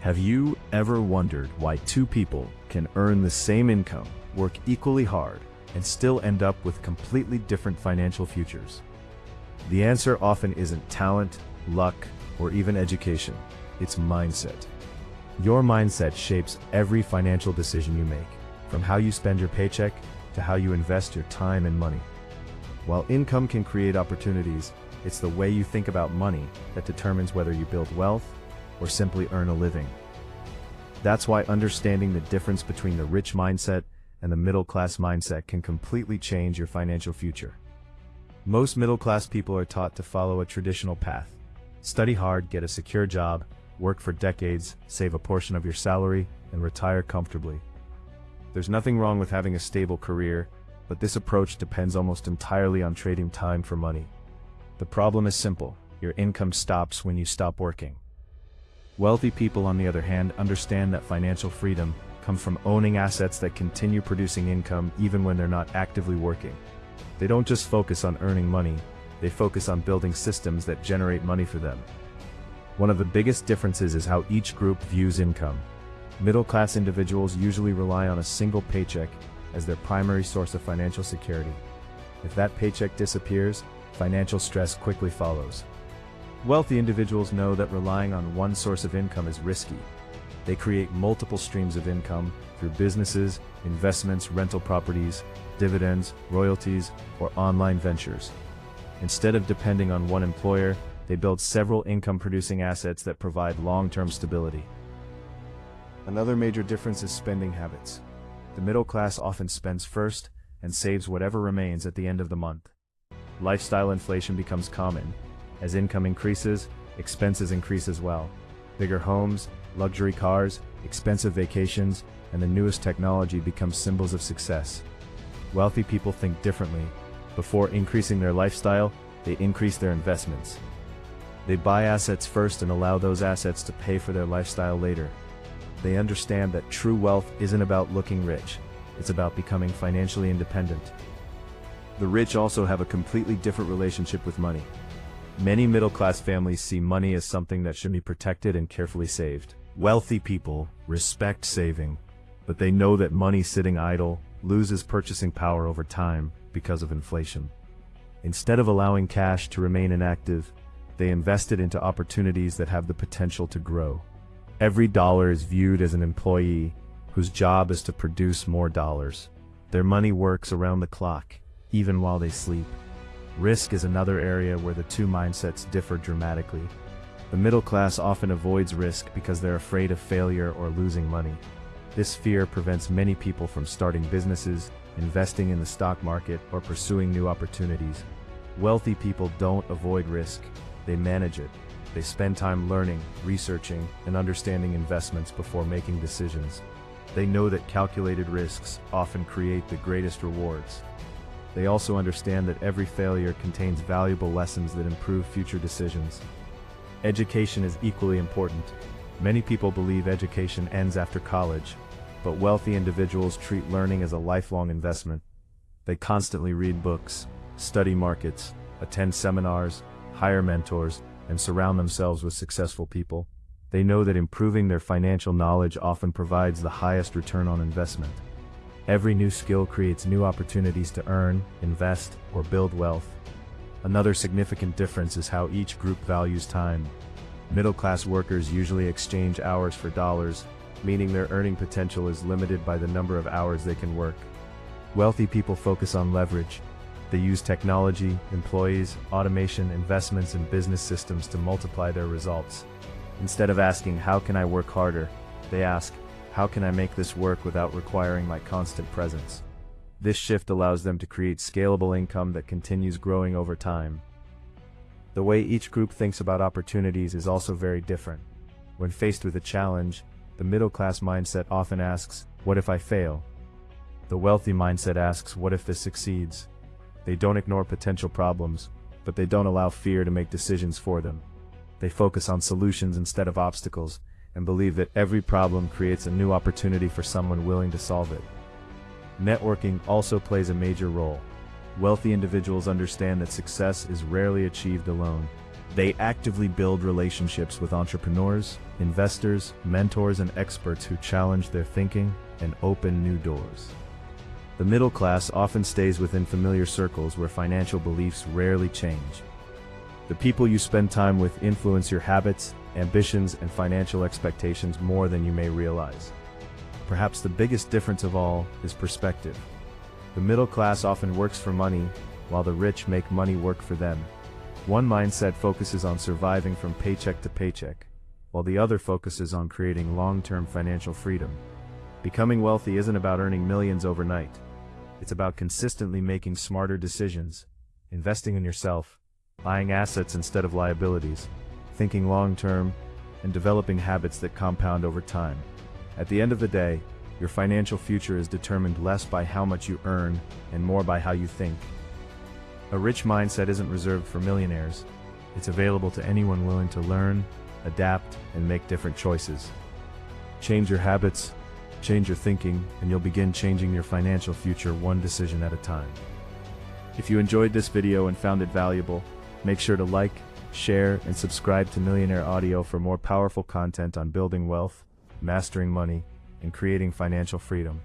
Have you ever wondered why two people can earn the same income, work equally hard, and still end up with completely different financial futures? The answer often isn't talent, luck, or even education. It's mindset. Your mindset shapes every financial decision you make, from how you spend your paycheck to how you invest your time and money. While income can create opportunities, it's the way you think about money that determines whether you build wealth or simply earn a living. That's why understanding the difference between the rich mindset and the middle-class mindset can completely change your financial future. Most middle-class people are taught to follow a traditional path. Study hard, get a secure job, work for decades, save a portion of your salary, and retire comfortably. There's nothing wrong with having a stable career, but this approach depends almost entirely on trading time for money. The problem is simple: your income stops when you stop working. Wealthy people, on the other hand, understand that financial freedom comes from owning assets that continue producing income even when they're not actively working. They don't just focus on earning money, they focus on building systems that generate money for them. One of the biggest differences is how each group views income. Middle-class individuals usually rely on a single paycheck as their primary source of financial security. If that paycheck disappears, financial stress quickly follows. Wealthy individuals know that relying on one source of income is risky. They create multiple streams of income through businesses, investments, rental properties, dividends, royalties, or online ventures. Instead of depending on one employer, they build several income-producing assets that provide long-term stability. Another major difference is spending habits. The middle class often spends first and saves whatever remains at the end of the month. Lifestyle inflation becomes common. As income increases, expenses increase as well. Bigger homes, luxury cars, expensive vacations, and the newest technology become symbols of success. Wealthy people think differently. Before increasing their lifestyle, they increase their investments. They buy assets first and allow those assets to pay for their lifestyle later. They understand that true wealth isn't about looking rich, it's about becoming financially independent. The rich also have a completely different relationship with money. Many middle-class families see money as something that should be protected and carefully saved. Wealthy people respect saving, but they know that money sitting idle loses purchasing power over time because of inflation. Instead of allowing cash to remain inactive, they invest it into opportunities that have the potential to grow. Every dollar is viewed as an employee whose job is to produce more dollars. Their money works around the clock, even while they sleep. Risk is another area where the two mindsets differ dramatically. The middle class often avoids risk because they're afraid of failure or losing money. This fear prevents many people from starting businesses, investing in the stock market, or pursuing new opportunities. Wealthy people don't avoid risk, they manage it. They spend time learning, researching, and understanding investments before making decisions. They know that calculated risks often create the greatest rewards. They also understand that every failure contains valuable lessons that improve future decisions. Education is equally important. Many people believe education ends after college, but wealthy individuals treat learning as a lifelong investment. They constantly read books, study markets, attend seminars, hire mentors, and surround themselves with successful people. They know that improving their financial knowledge often provides the highest return on investment. Every new skill creates new opportunities to earn, invest, or build wealth. Another significant difference is how each group values time. Middle-class workers usually exchange hours for dollars, meaning their earning potential is limited by the number of hours they can work. Wealthy people focus on leverage. They use technology, employees, automation, investments, and business systems to multiply their results. Instead of asking, "How can I work harder?" they ask, "How can I make this work without requiring my constant presence?" This shift allows them to create scalable income that continues growing over time. The way each group thinks about opportunities is also very different. When faced with a challenge, the middle-class mindset often asks, "What if I fail?" The wealthy mindset asks, "What if this succeeds?" They don't ignore potential problems, but they don't allow fear to make decisions for them. They focus on solutions instead of obstacles, and believe that every problem creates a new opportunity for someone willing to solve it. Networking also plays a major role. Wealthy individuals understand that success is rarely achieved alone. They actively build relationships with entrepreneurs, investors, mentors, and experts who challenge their thinking and open new doors. The middle class often stays within familiar circles where financial beliefs rarely change. The people you spend time with influence your habits, ambitions, and financial expectations more than you may realize. Perhaps the biggest difference of all is perspective. The middle class often works for money, while the rich make money work for them. One mindset focuses on surviving from paycheck to paycheck, while the other focuses on creating long-term financial freedom. Becoming wealthy isn't about earning millions overnight. It's about consistently making smarter decisions, investing in yourself, buying assets instead of liabilities, thinking long-term, and developing habits that compound over time. At the end of the day, your financial future is determined less by how much you earn and more by how you think. A rich mindset isn't reserved for millionaires. It's available to anyone willing to learn, adapt, and make different choices. Change your habits, change your thinking, and you'll begin changing your financial future one decision at a time. If you enjoyed this video and found it valuable, make sure to like, share, and subscribe to Millionaire Audio for more powerful content on building wealth, mastering money, and creating financial freedom.